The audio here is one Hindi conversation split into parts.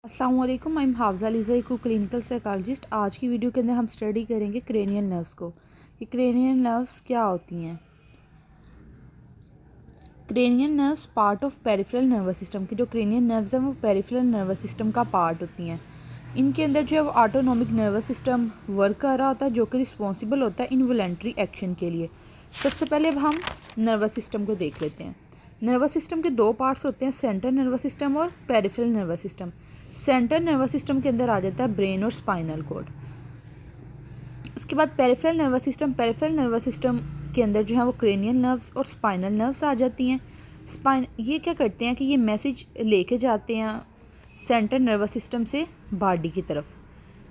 अस्सलाम वालेकुम, आई एम हाफजा लिज़ा को क्लिनिकल साइकोलॉजिस्ट। आज की वीडियो के अंदर हम स्टडी करेंगे क्रेनियल नर्व्स को कि क्रेनियल नर्व्स क्या होती हैं। Cranial nerves part of peripheral nervous system की जो क्रेनियल नर्व्स हैं वो पेरिफेरल नर्वस सिस्टम का पार्ट होती हैं। इनके अंदर जो है वो ऑटोनॉमिक नर्वस सिस्टम वर्क कर रहा होता है जो कि रिस्पॉन्सिबल होता है इनवॉलेंट्री एक्शन के लिए। सबसे पहले अब हम नर्वस सिस्टम को देख लेते हैं। नर्वस सिस्टम के दो पार्ट्स होते हैं, सेंट्रल नर्वस सिस्टम और peripheral nervous system. Central nervous system के अंदर आ जाता है ब्रेन और स्पाइनल कॉर्ड। उसके बाद peripheral nervous system, peripheral nervous system के अंदर जो है वो क्रेनियल नर्व्स और स्पाइनल नर्व्स आ जाती हैं। ये क्या करते हैं कि ये मैसेज लेके जाते हैं सेंट्रल नर्वस सिस्टम से बॉडी की तरफ,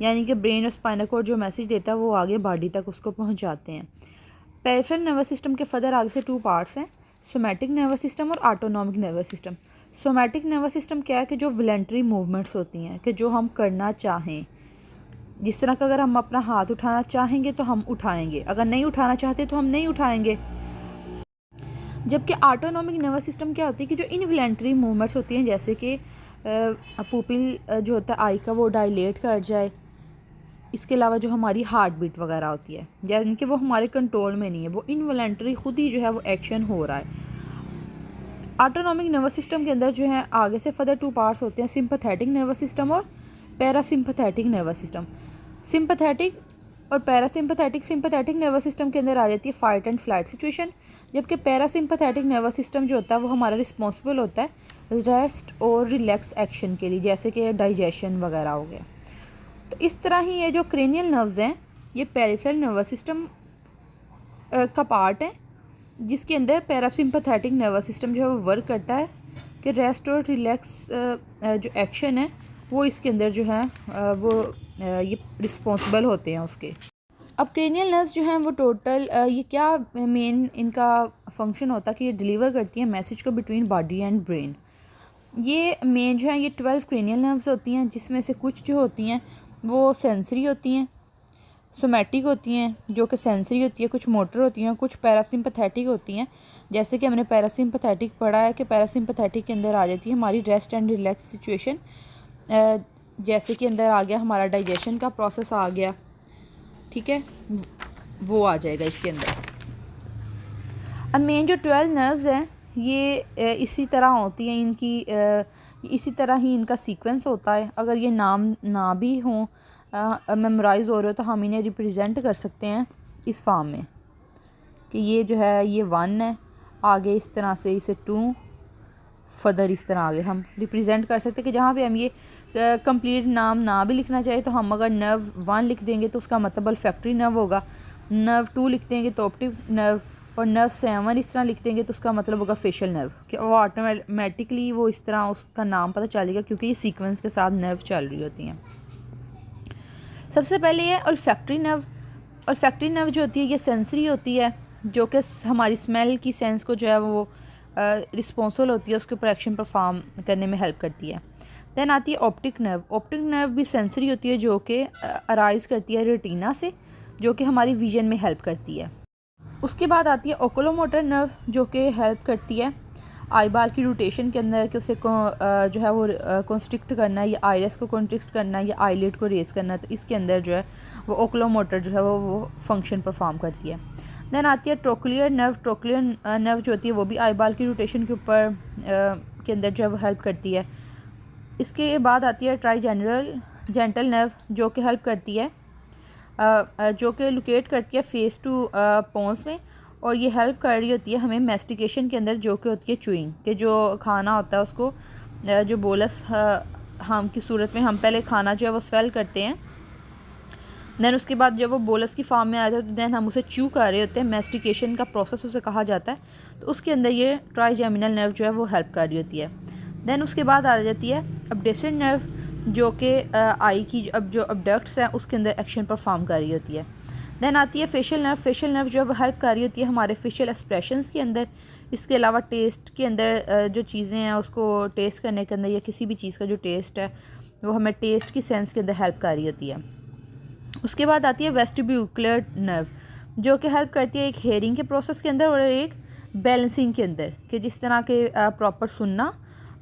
यानी कि ब्रेन और स्पाइनल कॉर्ड जो मैसेज देता है वो आगे बॉडी तक उसको पहुंचाते हैं। पेरिफेरल नर्वस सिस्टम के फर्दर आगे से टू पार्ट्स हैं, सोमैटिक नर्वस सिस्टम और autonomic nervous system. Somatic nervous system क्या है कि जो वॉलंटरी मूवमेंट्स होती हैं कि जो हम करना चाहें, जिस तरह का अगर हम अपना हाथ उठाना चाहेंगे तो हम उठाएंगे, अगर नहीं उठाना चाहते तो हम नहीं उठाएंगे। जबकि ऑटोनॉमिक नर्वस सिस्टम क्या होती है कि जो इनवॉलंटरी मूवमेंट्स होती हैं, जैसे कि पुपिल जो होता है आई का वो डायलेट कर जाए। इसके अलावा जो हमारी हार्ट बीट वगैरह होती है, यानी कि वो हमारे कंट्रोल में नहीं है, वो इनवॉलंटरी खुद ही जो है वो एक्शन हो रहा है। ऑटोनॉमिक नर्वस सिस्टम के अंदर जो है आगे से फर्दर टू पार्ट्स होते हैं, सिंपैथेटिक नर्वस सिस्टम और पैरासिम्पैथेटिक नर्वस सिस्टम। सिंपैथेटिक और पैरासिम्पैथेटिक, सिंपैथेटिक नर्वस सिस्टम के अंदर आ जाती है फाइट एंड फ्लाइट सिचुएशन, जबकि पैरासिम्पैथेटिक नर्वस सिस्टम जो होता है वो हमारा रिस्पॉन्सिबल होता है रेस्ट और रिलैक्स एक्शन के लिए, जैसे कि डाइजेशन वगैरह हो गया। तो इस तरह ही ये जो क्रेनियल नर्व्स हैं ये पेरिफेरल नर्वस सिस्टम का पार्ट है, जिसके अंदर पैरासिम्पैथेटिक नर्वस सिस्टम जो है वो वर्क करता है कि रेस्ट और रिलैक्स जो एक्शन है वो इसके अंदर जो है वो ये रिस्पॉन्सिबल होते हैं उसके। अब क्रेनियल नर्व्स जो हैं वो टोटल ये क्या मेन इनका फंक्शन होता है कि ये डिलीवर करती हैं मैसेज को बिटवीन बॉडी एंड ब्रेन। ये मेन जो है ये 12 क्रेनियल नर्व्स होती हैं, जिसमें से कुछ जो होती हैं वो सेंसरी होती हैं, सोमैटिक होती हैं जो कि सेंसरी होती है, कुछ मोटर होती हैं, कुछ पैरासिम्पैथेटिक होती हैं। जैसे कि हमने पैरासिम्पैथेटिक पढ़ा है कि पैरासिम्पैथेटिक के अंदर आ जाती है हमारी रेस्ट एंड रिलैक्स सिचुएशन, जैसे कि अंदर आ गया हमारा डाइजेशन का प्रोसेस आ गया, ठीक है, वो आ जाएगा इसके अंदर। अब मेन जो 12 नर्व्स हैं ये इसी तरह होती हैं, इनकी इसी तरह ही इनका सीक्वेंस होता है। अगर ये नाम ना भी हों मेमोराइज़ हो रहे हो तो हम इन्हें रिप्रेजेंट कर सकते हैं इस फॉर्म में कि ये जो है ये 1 है, आगे इस तरह से इसे 2, फर्दर इस तरह आगे हम रिप्रेजेंट कर सकते हैं कि जहाँ पे हम ये कंप्लीट नाम ना भी लिखना चाहे तो हम अगर नर्व 1 लिख देंगे तो उसका मतलब अल्फैक्टरी नर्व होगा, नर्व 2 लिख देंगे तो ऑप्टिक नर्व, और नर्व 7 इस तरह लिख देंगे तो उसका मतलब होगा फेशियल नर्व, कि वो ऑटोमेटिकली वो इस तरह उसका नाम पता चलेगा क्योंकि ये सीक्वेंस के साथ नर्व चल रही होती हैं। सबसे पहले ये अल्फैक्टरी नर्व। अल्फैक्टरी नर्व जो होती है ये सेंसरी होती है, जो कि हमारी स्मेल की सेंस को जो है वो रिस्पॉन्सिबल होती है, उसके ऊपर एक्शन परफॉर्म करने में हेल्प करती है। देन आती है ऑप्टिक नर्व। ऑप्टिक नर्व भी सेंसरी होती है जो कि अराइज करती है रेटिना से, जो कि हमारी विजन में हेल्प करती है। उसके बाद आती है ओकुलोमोटर नर्व जो कि हेल्प करती है आई बाल की रोटेशन के अंदर कि उसे जो है वो कॉन्स्ट्रिक्ट करना है, या आइरिस को कॉन्स्ट्रिक्ट करना है, या आईलिड को रेस करना है, तो इसके अंदर जो है वो ओकुलोमोटर जो है वो फंक्शन परफॉर्म करती है। देन आती है ट्रोक्लियर नर्व। ट्रोक्लियर नर्व जो होती है वो भी आई बाल की रोटेशन के ऊपर के अंदर जो है वो हेल्प करती है। इसके बाद आती है जेंटल नर्व जो कि हेल्प करती है जो कि लोकेट करती है फेस टू पोन्स में, और ये हेल्प कर रही होती है हमें मैस्टिकेशन के अंदर, जो कि होती है च्यूइंग, कि जो खाना होता है उसको जो बोलस हम की सूरत में हम पहले खाना जो है वो स्वेल करते हैं, दैन उसके बाद जब वो बोलस की फॉर्म में आ जाता है तो दैन हम उसे च्यू कर रहे होते हैं, मैस्टिकेशन का प्रोसेस उसे कहा जाता है, तो उसके अंदर ये ट्राइजेमिनल नर्व जो है वो हेल्प कर रही होती है। दैन उसके बाद आ जाती है अबडेसेंट नर्व जो कि आई की अब जो अबडक्ट्स हैं उसके अंदर एक्शन परफॉर्म कर रही होती है। दैन आती है फेशियल नर्व। फेशियल नर्व जो है वो हेल्प कर रही होती है हमारे फेशियल एक्सप्रेशंस के अंदर, इसके अलावा टेस्ट के अंदर जो चीज़ें हैं उसको टेस्ट करने के अंदर, या किसी भी चीज़ का जो टेस्ट है वो हमें टेस्ट की सेंस के अंदर हेल्प कर रही होती है। उसके बाद आती है वेस्टिब्यूलर नर्व जो कि हेल्प करती है एक हेयरिंग के प्रोसेस के अंदर और एक बैलेंसिंग के अंदर, कि जिस तरह के प्रॉपर सुनना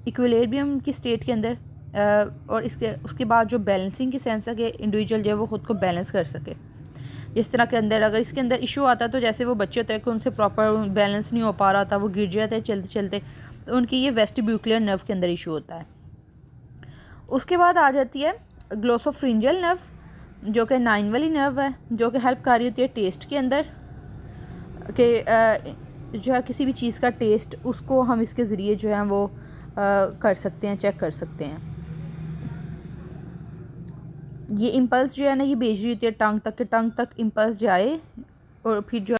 इक्विलिब्रियम की स्टेट के अंदर, और उसके बाद जो बैलेंसिंग की सेंस है कि इंडिविजुअल जो है वो ख़ुद को बैलेंस कर सके। जिस तरह के अंदर अगर इसके अंदर इशू आता है तो जैसे वो बच्चे होते हैं कि उनसे प्रॉपर बैलेंस नहीं हो पा रहा था, वो गिर जाते हैं चलते चलते, तो उनकी ये वेस्टिब्यूकुलर नर्व के अंदर इशू होता है। उसके बाद आ जाती है ग्लोसोफ्रिंजियल नर्व, जो कि 9 वाली नर्व है, जो कि हेल्प कर रही होती है टेस्ट के अंदर कि जो है किसी भी चीज़ का टेस्ट उसको हम इसके ज़रिए जो है वो कर सकते हैं, चेक कर सकते हैं। ये इम्पल्स जो है ना ये भेज रही होती है टंग तक, के टंग तक इम्पल्स जाए और फिर जो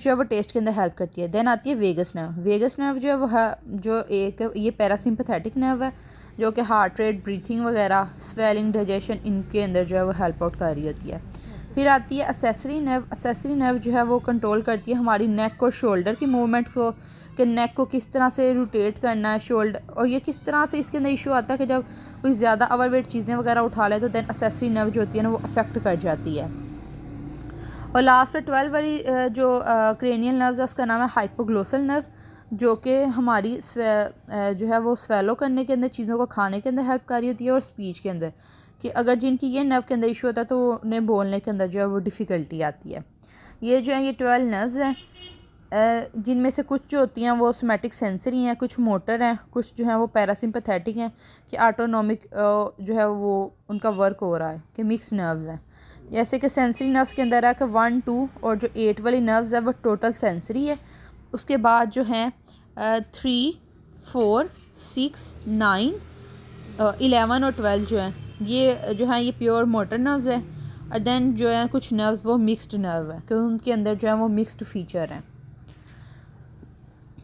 है वो टेस्ट के अंदर हेल्प करती है। देन आती है वेगस नर्व। वेगस नर्व जो है वो है जो एक ये पैरासिम्पथेटिक नर्व है, जो कि हार्ट रेट, ब्रीथिंग वगैरह, स्वेलिंग, डाइजेशन, इनके अंदर जो है वो हेल्प आउट कर रही होती है। फिर आती है असेसरी नर्व। असेसरी नर्व जो है वो कंट्रोल करती है हमारी नेक और शोल्डर की मूवमेंट को, कि नेक को किस तरह से रोटेट करना है, शोल्डर, और ये किस तरह से इसके अंदर इशू आता है कि जब कोई ज़्यादा ओवरवेट चीज़ें वगैरह उठा ले तो देन असेसरी नर्व जो होती है ना वो अफेक्ट कर जाती है। और लास्ट में 12 वाली जो क्रेनियल नर्व है उसका नाम है हाइपोग्लोसल नर्व, जो कि हमारी जो है वो स्वेलो करने के अंदर, चीज़ों को खाने के अंदर हेल्प कर रही होती है, और स्पीच के अंदर, कि अगर जिनकी ये नर्व के अंदर इशू होता है तो उन्हें बोलने के अंदर जो है वो डिफ़िकल्टी आती है। ये जो है ये 12 नर्व्स हैं, जिनमें से कुछ जो होती हैं वो सोमैटिक सेंसरी हैं, कुछ मोटर हैं, कुछ जो है वो पैरासिम्पथेटिक हैं, कि ऑटोनॉमिक जो है वो उनका वर्क हो रहा है, कि मिक्स नर्व्स हैं। जैसे कि सेंसरी नर्व्स के अंदर है कि 1, 2 और जो 8 वाली नर्व्स है वो टोटल सेंसरी है। उसके बाद जो हैं 3, 4, 6, 9, 11 और 12 जो हैं ये जो है ये प्योर मोटर नर्व्स है। और देन जो है कुछ नर्व्स वो मिक्स्ड नर्व है, क्योंकि उनके अंदर जो है वो मिक्स्ड फीचर हैं।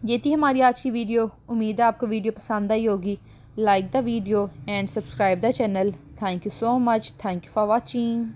ये थी हमारी आज की वीडियो। उम्मीद है आपको वीडियो पसंद आई होगी। Like the video and subscribe the channel. Thank you so much. Thank you for watching.